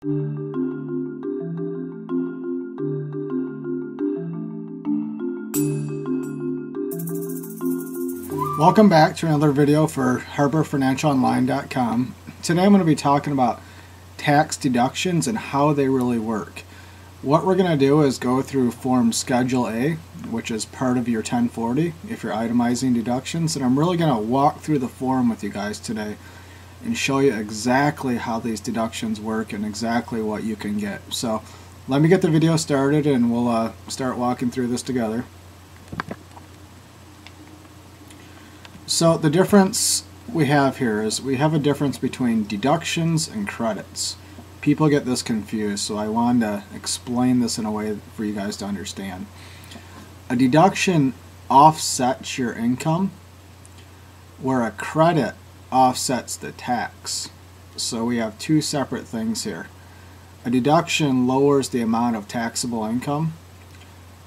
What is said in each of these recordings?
Welcome back to another video for HarborFinancialOnline.com. Today I'm going to be talking about tax deductions and how they really work. What we're going to do is go through Form Schedule A, which is part of your 1040 if you're itemizing deductions, and I'm really going to walk through the form with you guys today and show you exactly how these deductions work and exactly what you can get. So let me get the video started and we'll start walking through this together. So the difference we have here is we have a difference between deductions and credits. People get this confused, so I wanted to explain this in a way for you guys to understand. A deduction offsets your income, where a credit offsets the tax. So we have two separate things here. A deduction lowers the amount of taxable income,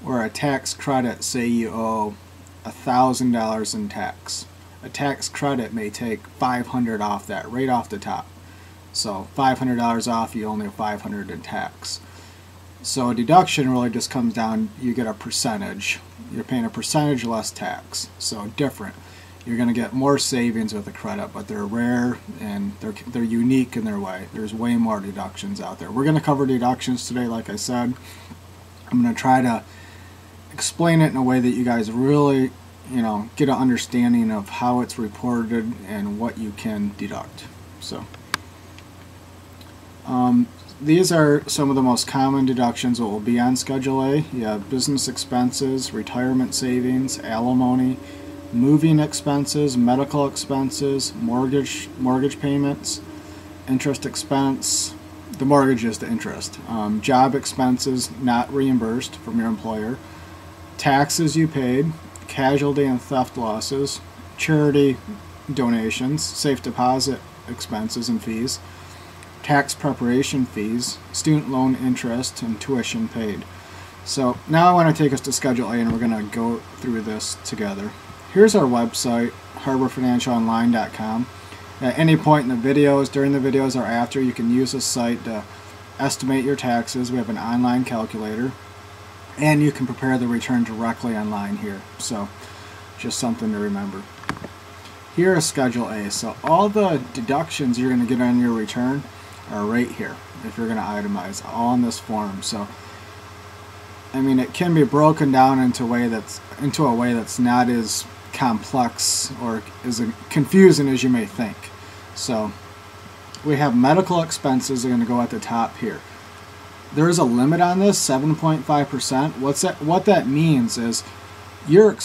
where a tax credit, say you owe $1,000 in tax. A tax credit may take $500 off that, right off the top. So $500 off, you only have $500 in tax. So a deduction really just comes down, you get a percentage. You're paying a percentage less tax. So different. You're going to get more savings with a credit, but they're rare and they're unique in their way. There's way more deductions out there. We're going to cover deductions today, like I said. I'm going to try to explain it in a way that you guys really, get an understanding of how it's reported and what you can deduct. So these are some of the most common deductions that will be on Schedule A. You have business expenses, retirement savings, alimony, moving expenses, medical expenses, mortgage payments, interest expense. The mortgage is the interest. Job expenses not reimbursed from your employer, taxes you paid, casualty and theft losses, charity donations, safe deposit expenses and fees, tax preparation fees, student loan interest, and tuition paid. So now I want to take us to Schedule A and we're going to go through this together. Here's our website, HarborFinancialOnline.com. At any point in the videos, during the videos or after, you can use this site to estimate your taxes. We have an online calculator. And you can prepare the return directly online here. So just something to remember. Here is Schedule A. So all the deductions you're going to get on your return are right here if you're going to itemize, all in this form. So I mean, it can be broken down into a way that's not as complex or as confusing as you may think. So we have medical expenses are going to go at the top here. There is a limit on this, 7.5%. What that means is your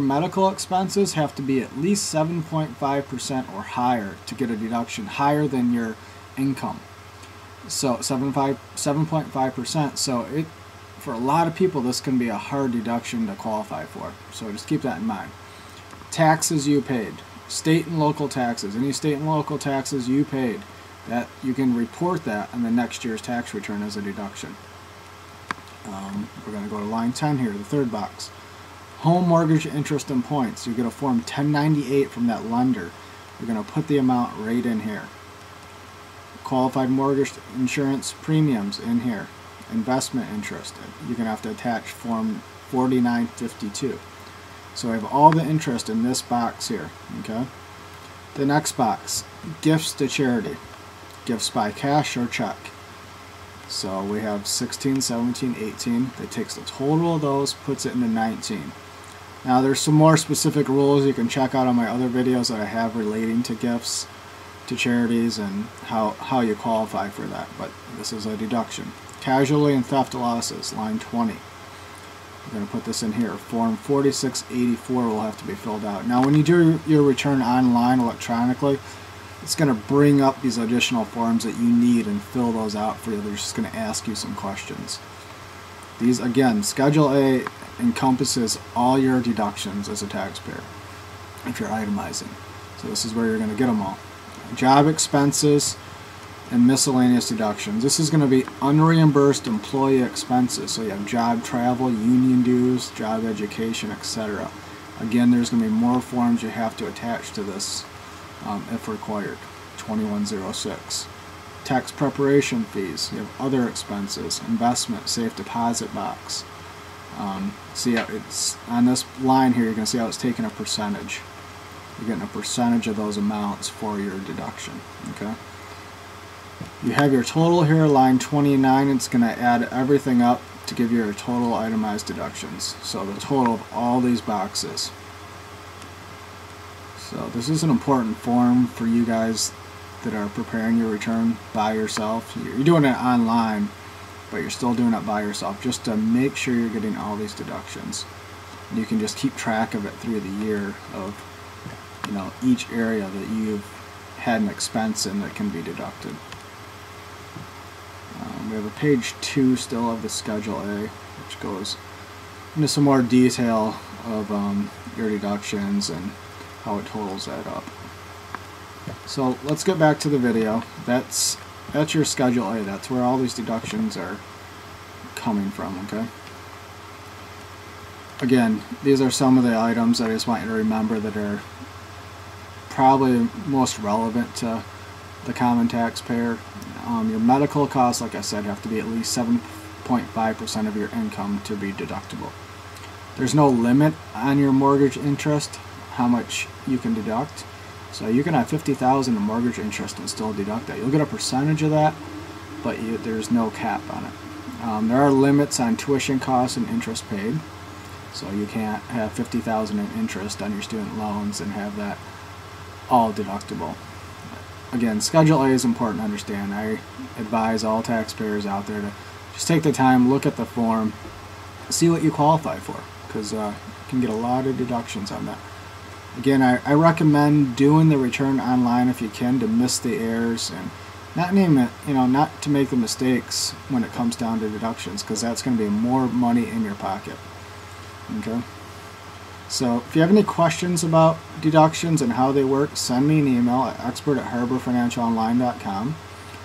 medical expenses have to be at least 7.5% or higher to get a deduction higher than your income. So 7.5%. So for a lot of people, this can be a hard deduction to qualify for. So just keep that in mind. Taxes you paid, state and local taxes, any state and local taxes you paid, that you can report that on the next year's tax return as a deduction. We're going to go to line 10 here, the third box. Home mortgage interest and points. You get a Form 1098 from that lender. You're going to put the amount right in here. Qualified mortgage insurance premiums in here. Investment interest. You're going to have to attach Form 4952. So I have all the interest in this box here. Okay. The next box, gifts to charity. Gifts by cash or check. So we have 16, 17, 18. That takes the total of those, puts it into 19. Now there's some more specific rules you can check out on my other videos that I have relating to gifts to charities and how you qualify for that. But this is a deduction. Casualty and theft losses, line 20. We're going to put this in here. Form 4684 will have to be filled out. Now when you do your return online electronically, it's going to bring up these additional forms that you need and fill those out for you. They're just going to ask you some questions. These, again, Schedule A encompasses all your deductions as a taxpayer if you're itemizing. So this is where you're going to get them all. Job expenses and miscellaneous deductions. This is going to be unreimbursed employee expenses. So you have job travel, union dues, job education, etc. Again, there's going to be more forms you have to attach to this if required. 2106. tax preparation fees, you have other expenses, investment, safe deposit box. See how it's on this line here, you can see how it's taking a percentage. You're getting a percentage of those amounts for your deduction. Okay. You have your total here, line 29. It's going to add everything up to give you your total itemized deductions. So the total of all these boxes. So this is an important form for you guys that are preparing your return by yourself. You're doing it online, but you're still doing it by yourself, just to make sure you're getting all these deductions. And you can just keep track of it through the year of, you know, each area that you've had an expense in that can be deducted. We have a page 2 still of the Schedule A, which goes into some more detail of your deductions and how it totals that up. So let's get back to the video. That's your Schedule A. That's where all these deductions are coming from, okay? Again, these are some of the items that I just want you to remember that are probably most relevant to the common taxpayer. Your medical costs, like I said, have to be at least 7.5% of your income to be deductible. There's no limit on your mortgage interest, how much you can deduct. So you can have $50,000 in mortgage interest and still deduct that. You'll get a percentage of that, but there's no cap on it. There are limits on tuition costs and interest paid. So you can't have $50,000 in interest on your student loans and have that all deductible. Again, Schedule A is important to understand. I advise all taxpayers out there to just take the time, look at the form, see what you qualify for, because you can get a lot of deductions on that. Again, I recommend doing the return online if you can, to miss the errors and not to make the mistakes when it comes down to deductions, because that's going to be more money in your pocket. Okay. So if you have any questions about deductions and how they work, send me an email at expert@harborfinancialonline.com.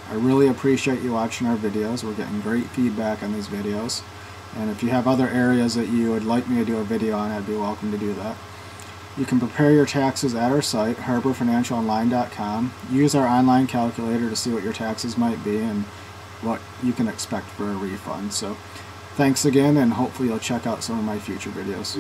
I really appreciate you watching our videos. We're getting great feedback on these videos. And if you have other areas that you would like me to do a video on, I'd be welcome to do that. You can prepare your taxes at our site, harborfinancialonline.com. Use our online calculator to see what your taxes might be and what you can expect for a refund. So thanks again, and hopefully you'll check out some of my future videos.